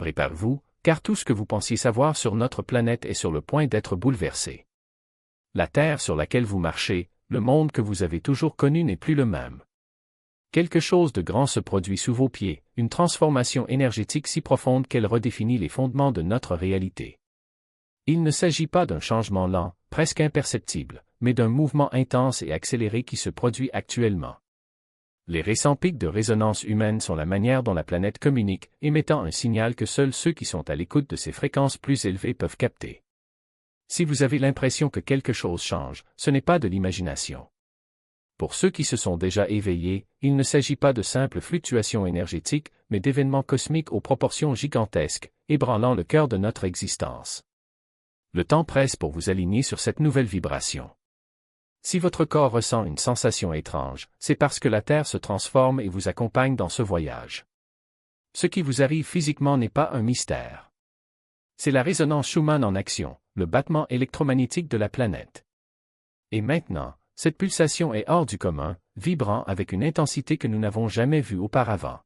Préparez-vous, car tout ce que vous pensiez savoir sur notre planète est sur le point d'être bouleversé. La Terre sur laquelle vous marchez, le monde que vous avez toujours connu n'est plus le même. Quelque chose de grand se produit sous vos pieds, une transformation énergétique si profonde qu'elle redéfinit les fondements de notre réalité. Il ne s'agit pas d'un changement lent, presque imperceptible, mais d'un mouvement intense et accéléré qui se produit actuellement. Les récents pics de résonance humaine sont la manière dont la planète communique, émettant un signal que seuls ceux qui sont à l'écoute de ces fréquences plus élevées peuvent capter. Si vous avez l'impression que quelque chose change, ce n'est pas de l'imagination. Pour ceux qui se sont déjà éveillés, il ne s'agit pas de simples fluctuations énergétiques, mais d'événements cosmiques aux proportions gigantesques, ébranlant le cœur de notre existence. Le temps presse pour vous aligner sur cette nouvelle vibration. Si votre corps ressent une sensation étrange, c'est parce que la Terre se transforme et vous accompagne dans ce voyage. Ce qui vous arrive physiquement n'est pas un mystère. C'est la résonance Schumann en action, le battement électromagnétique de la planète. Et maintenant, cette pulsation est hors du commun, vibrant avec une intensité que nous n'avons jamais vue auparavant.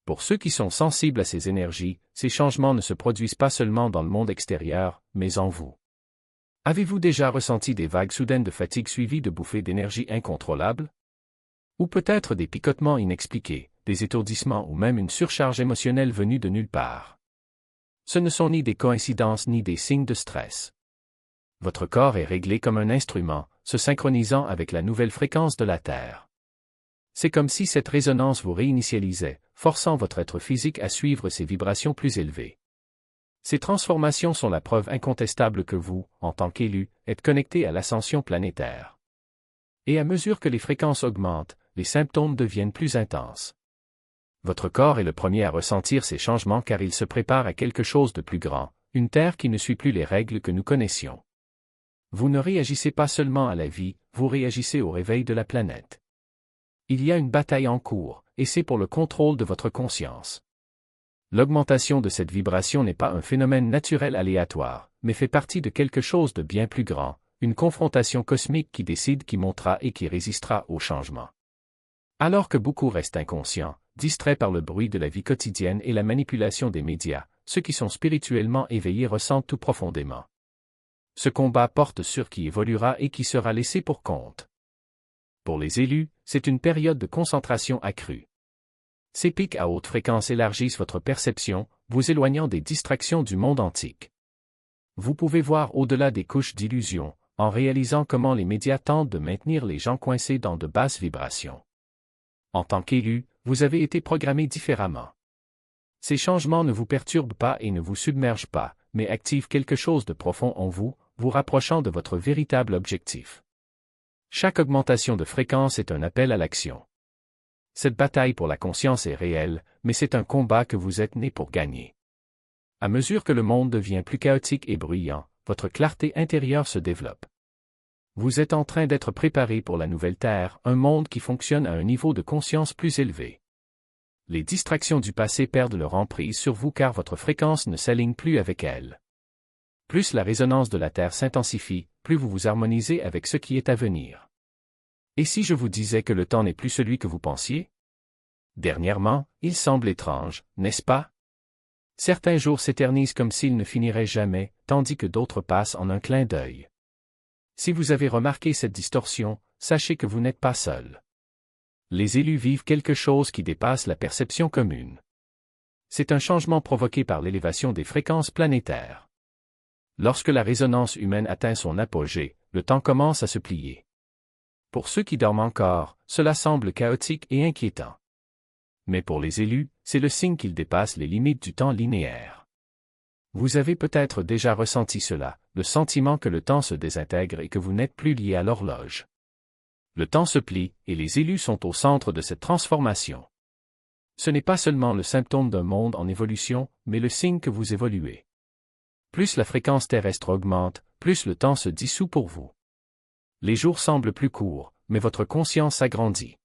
Pour ceux qui sont sensibles à ces énergies, ces changements ne se produisent pas seulement dans le monde extérieur, mais en vous. Avez-vous déjà ressenti des vagues soudaines de fatigue suivies de bouffées d'énergie incontrôlables? Ou peut-être des picotements inexpliqués, des étourdissements ou même une surcharge émotionnelle venue de nulle part? Ce ne sont ni des coïncidences ni des signes de stress. Votre corps est réglé comme un instrument, se synchronisant avec la nouvelle fréquence de la Terre. C'est comme si cette résonance vous réinitialisait, forçant votre être physique à suivre ces vibrations plus élevées. Ces transformations sont la preuve incontestable que vous, en tant qu'élu, êtes connecté à l'ascension planétaire. Et à mesure que les fréquences augmentent, les symptômes deviennent plus intenses. Votre corps est le premier à ressentir ces changements car il se prépare à quelque chose de plus grand, une Terre qui ne suit plus les règles que nous connaissions. Vous ne réagissez pas seulement à la vie, vous réagissez au réveil de la planète. Il y a une bataille en cours, et c'est pour le contrôle de votre conscience. L'augmentation de cette vibration n'est pas un phénomène naturel aléatoire, mais fait partie de quelque chose de bien plus grand, une confrontation cosmique qui décide qui montera et qui résistera au changement. Alors que beaucoup restent inconscients, distraits par le bruit de la vie quotidienne et la manipulation des médias, ceux qui sont spirituellement éveillés ressentent tout profondément. Ce combat porte sur qui évoluera et qui sera laissé pour compte. Pour les élus, c'est une période de concentration accrue. Ces pics à haute fréquence élargissent votre perception, vous éloignant des distractions du monde antique. Vous pouvez voir au-delà des couches d'illusions, en réalisant comment les médias tentent de maintenir les gens coincés dans de basses vibrations. En tant qu'élu, vous avez été programmé différemment. Ces changements ne vous perturbent pas et ne vous submergent pas, mais activent quelque chose de profond en vous, vous rapprochant de votre véritable objectif. Chaque augmentation de fréquence est un appel à l'action. Cette bataille pour la conscience est réelle, mais c'est un combat que vous êtes né pour gagner. À mesure que le monde devient plus chaotique et bruyant, votre clarté intérieure se développe. Vous êtes en train d'être préparé pour la nouvelle Terre, un monde qui fonctionne à un niveau de conscience plus élevé. Les distractions du passé perdent leur emprise sur vous car votre fréquence ne s'aligne plus avec elles. Plus la résonance de la Terre s'intensifie, plus vous vous harmonisez avec ce qui est à venir. Et si je vous disais que le temps n'est plus celui que vous pensiez? Dernièrement, il semble étrange, n'est-ce pas? Certains jours s'éternisent comme s'ils ne finiraient jamais, tandis que d'autres passent en un clin d'œil. Si vous avez remarqué cette distorsion, sachez que vous n'êtes pas seul. Les élus vivent quelque chose qui dépasse la perception commune. C'est un changement provoqué par l'élévation des fréquences planétaires. Lorsque la résonance humaine atteint son apogée, le temps commence à se plier. Pour ceux qui dorment encore, cela semble chaotique et inquiétant. Mais pour les élus, c'est le signe qu'ils dépassent les limites du temps linéaire. Vous avez peut-être déjà ressenti cela, le sentiment que le temps se désintègre et que vous n'êtes plus lié à l'horloge. Le temps se plie, et les élus sont au centre de cette transformation. Ce n'est pas seulement le symptôme d'un monde en évolution, mais le signe que vous évoluez. Plus la fréquence terrestre augmente, plus le temps se dissout pour vous. Les jours semblent plus courts, mais votre conscience s'agrandit.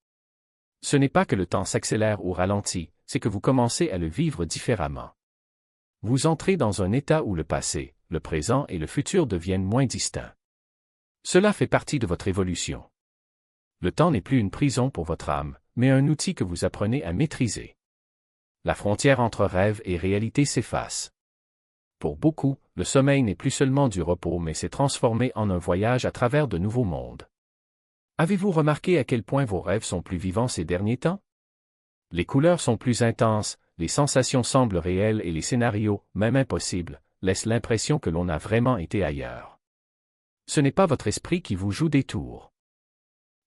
Ce n'est pas que le temps s'accélère ou ralentit, c'est que vous commencez à le vivre différemment. Vous entrez dans un état où le passé, le présent et le futur deviennent moins distincts. Cela fait partie de votre évolution. Le temps n'est plus une prison pour votre âme, mais un outil que vous apprenez à maîtriser. La frontière entre rêve et réalité s'efface. Pour beaucoup, le sommeil n'est plus seulement du repos mais s'est transformé en un voyage à travers de nouveaux mondes. Avez-vous remarqué à quel point vos rêves sont plus vivants ces derniers temps? Les couleurs sont plus intenses, les sensations semblent réelles et les scénarios, même impossibles, laissent l'impression que l'on a vraiment été ailleurs. Ce n'est pas votre esprit qui vous joue des tours.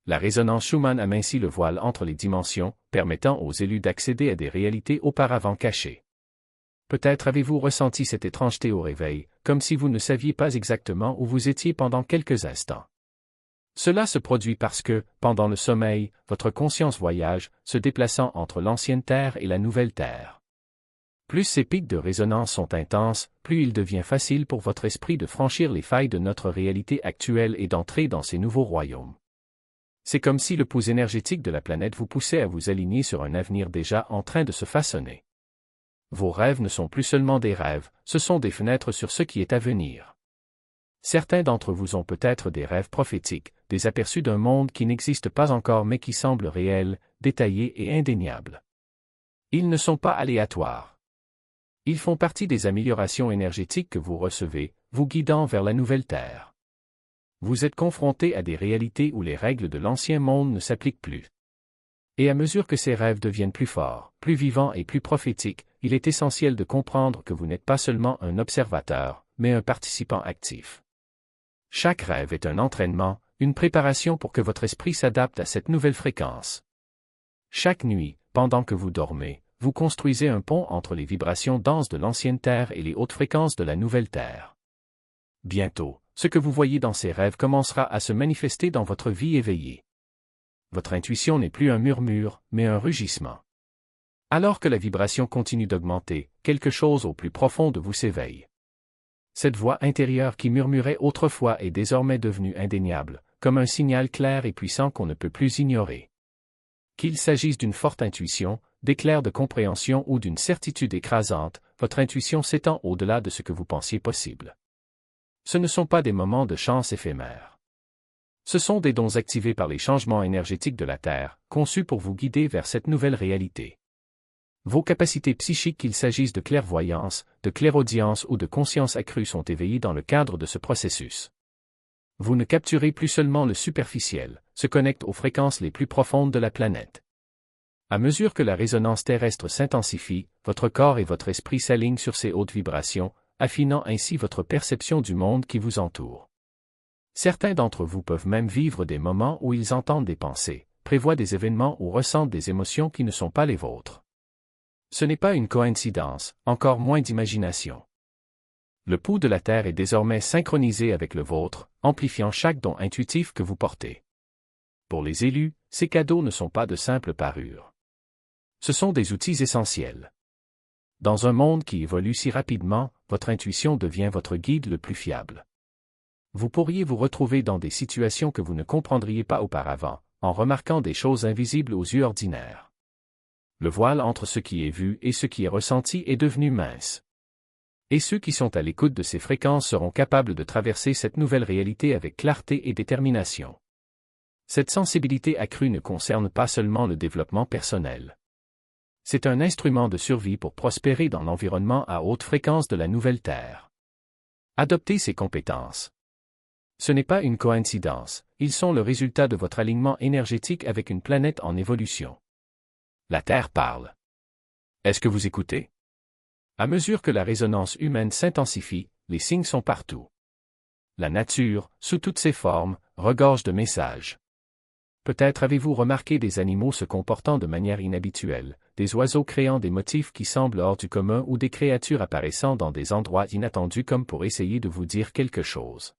La résonance Schumann amincit le voile entre les dimensions, permettant aux élus d'accéder à des réalités auparavant cachées. Peut-être avez-vous ressenti cette étrangeté au réveil, comme si vous ne saviez pas exactement où vous étiez pendant quelques instants. Cela se produit parce que, pendant le sommeil, votre conscience voyage, se déplaçant entre l'ancienne Terre et la nouvelle Terre. Plus ces pics de résonance sont intenses, plus il devient facile pour votre esprit de franchir les failles de notre réalité actuelle et d'entrer dans ces nouveaux royaumes. C'est comme si le pouls énergétique de la planète vous poussait à vous aligner sur un avenir déjà en train de se façonner. Vos rêves ne sont plus seulement des rêves, ce sont des fenêtres sur ce qui est à venir. Certains d'entre vous ont peut-être des rêves prophétiques, des aperçus d'un monde qui n'existe pas encore mais qui semble réel, détaillé et indéniable. Ils ne sont pas aléatoires. Ils font partie des améliorations énergétiques que vous recevez, vous guidant vers la nouvelle Terre. Vous êtes confronté à des réalités où les règles de l'ancien monde ne s'appliquent plus. Et à mesure que ces rêves deviennent plus forts, plus vivants et plus prophétiques, il est essentiel de comprendre que vous n'êtes pas seulement un observateur, mais un participant actif. Chaque rêve est un entraînement, une préparation pour que votre esprit s'adapte à cette nouvelle fréquence. Chaque nuit, pendant que vous dormez, vous construisez un pont entre les vibrations denses de l'ancienne Terre et les hautes fréquences de la nouvelle Terre. Bientôt, ce que vous voyez dans ces rêves commencera à se manifester dans votre vie éveillée. Votre intuition n'est plus un murmure, mais un rugissement. Alors que la vibration continue d'augmenter, quelque chose au plus profond de vous s'éveille. Cette voix intérieure qui murmurait autrefois est désormais devenue indéniable, comme un signal clair et puissant qu'on ne peut plus ignorer. Qu'il s'agisse d'une forte intuition, d'éclairs de compréhension ou d'une certitude écrasante, votre intuition s'étend au-delà de ce que vous pensiez possible. Ce ne sont pas des moments de chance éphémères. Ce sont des dons activés par les changements énergétiques de la Terre, conçus pour vous guider vers cette nouvelle réalité. Vos capacités psychiques, qu'il s'agisse de clairvoyance, de clairaudience ou de conscience accrue, sont éveillées dans le cadre de ce processus. Vous ne capturez plus seulement le superficiel, se connecte aux fréquences les plus profondes de la planète. À mesure que la résonance terrestre s'intensifie, votre corps et votre esprit s'alignent sur ces hautes vibrations, affinant ainsi votre perception du monde qui vous entoure. Certains d'entre vous peuvent même vivre des moments où ils entendent des pensées, prévoient des événements ou ressentent des émotions qui ne sont pas les vôtres. Ce n'est pas une coïncidence, encore moins d'imagination. Le pouls de la Terre est désormais synchronisé avec le vôtre, amplifiant chaque don intuitif que vous portez. Pour les élus, ces cadeaux ne sont pas de simples parures. Ce sont des outils essentiels. Dans un monde qui évolue si rapidement, votre intuition devient votre guide le plus fiable. Vous pourriez vous retrouver dans des situations que vous ne comprendriez pas auparavant, en remarquant des choses invisibles aux yeux ordinaires. Le voile entre ce qui est vu et ce qui est ressenti est devenu mince. Et ceux qui sont à l'écoute de ces fréquences seront capables de traverser cette nouvelle réalité avec clarté et détermination. Cette sensibilité accrue ne concerne pas seulement le développement personnel. C'est un instrument de survie pour prospérer dans l'environnement à haute fréquence de la nouvelle Terre. Adoptez ces compétences. Ce n'est pas une coïncidence, ils sont le résultat de votre alignement énergétique avec une planète en évolution. La Terre parle. Est-ce que vous écoutez? À mesure que la résonance humaine s'intensifie, les signes sont partout. La nature, sous toutes ses formes, regorge de messages. Peut-être avez-vous remarqué des animaux se comportant de manière inhabituelle, des oiseaux créant des motifs qui semblent hors du commun ou des créatures apparaissant dans des endroits inattendus comme pour essayer de vous dire quelque chose.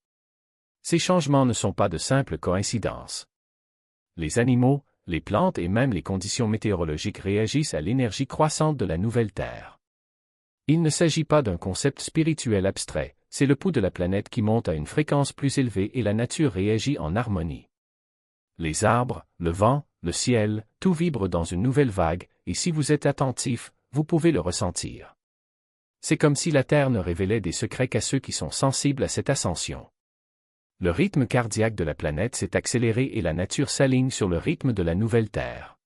Ces changements ne sont pas de simples coïncidences. Les animaux, les plantes et même les conditions météorologiques réagissent à l'énergie croissante de la nouvelle Terre. Il ne s'agit pas d'un concept spirituel abstrait, c'est le pouls de la planète qui monte à une fréquence plus élevée et la nature réagit en harmonie. Les arbres, le vent, le ciel, tout vibre dans une nouvelle vague, et si vous êtes attentif, vous pouvez le ressentir. C'est comme si la Terre ne révélait des secrets qu'à ceux qui sont sensibles à cette ascension. Le rythme cardiaque de la planète s'est accéléré et la nature s'aligne sur le rythme de la nouvelle Terre.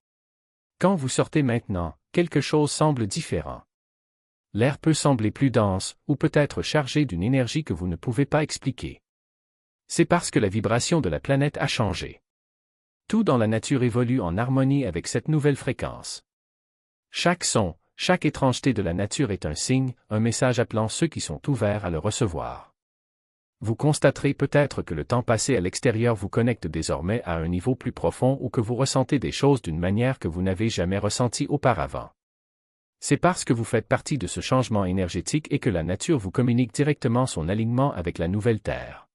Quand vous sortez maintenant, quelque chose semble différent. L'air peut sembler plus dense, ou peut-être chargé d'une énergie que vous ne pouvez pas expliquer. C'est parce que la vibration de la planète a changé. Tout dans la nature évolue en harmonie avec cette nouvelle fréquence. Chaque son, chaque étrangeté de la nature est un signe, un message appelant ceux qui sont ouverts à le recevoir. Vous constaterez peut-être que le temps passé à l'extérieur vous connecte désormais à un niveau plus profond ou que vous ressentez des choses d'une manière que vous n'avez jamais ressentie auparavant. C'est parce que vous faites partie de ce changement énergétique et que la nature vous communique directement son alignement avec la nouvelle Terre.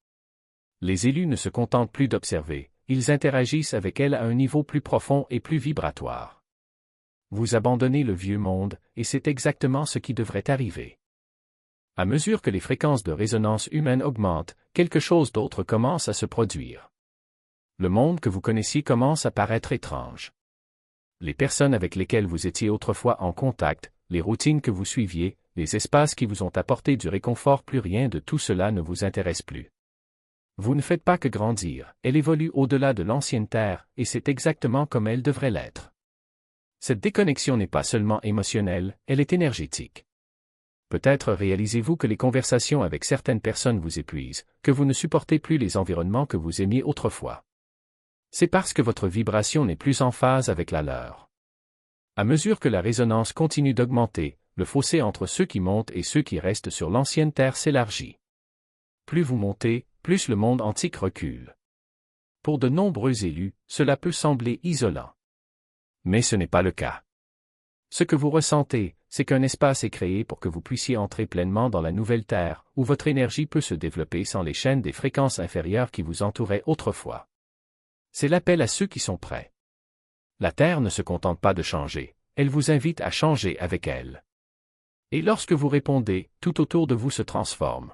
Les élus ne se contentent plus d'observer, ils interagissent avec elle à un niveau plus profond et plus vibratoire. Vous abandonnez le vieux monde, et c'est exactement ce qui devrait arriver. À mesure que les fréquences de résonance humaine augmentent, quelque chose d'autre commence à se produire. Le monde que vous connaissiez commence à paraître étrange. Les personnes avec lesquelles vous étiez autrefois en contact, les routines que vous suiviez, les espaces qui vous ont apporté du réconfort, plus rien de tout cela ne vous intéresse plus. Vous ne faites pas que grandir, elle évolue au-delà de l'ancienne Terre, et c'est exactement comme elle devrait l'être. Cette déconnexion n'est pas seulement émotionnelle, elle est énergétique. Peut-être réalisez-vous que les conversations avec certaines personnes vous épuisent, que vous ne supportez plus les environnements que vous aimiez autrefois. C'est parce que votre vibration n'est plus en phase avec la leur. À mesure que la résonance continue d'augmenter, le fossé entre ceux qui montent et ceux qui restent sur l'ancienne Terre s'élargit. Plus vous montez, plus le monde antique recule. Pour de nombreux élus, cela peut sembler isolant. Mais ce n'est pas le cas. Ce que vous ressentez, c'est qu'un espace est créé pour que vous puissiez entrer pleinement dans la nouvelle Terre, où votre énergie peut se développer sans les chaînes des fréquences inférieures qui vous entouraient autrefois. C'est l'appel à ceux qui sont prêts. La Terre ne se contente pas de changer, elle vous invite à changer avec elle. Et lorsque vous répondez, tout autour de vous se transforme.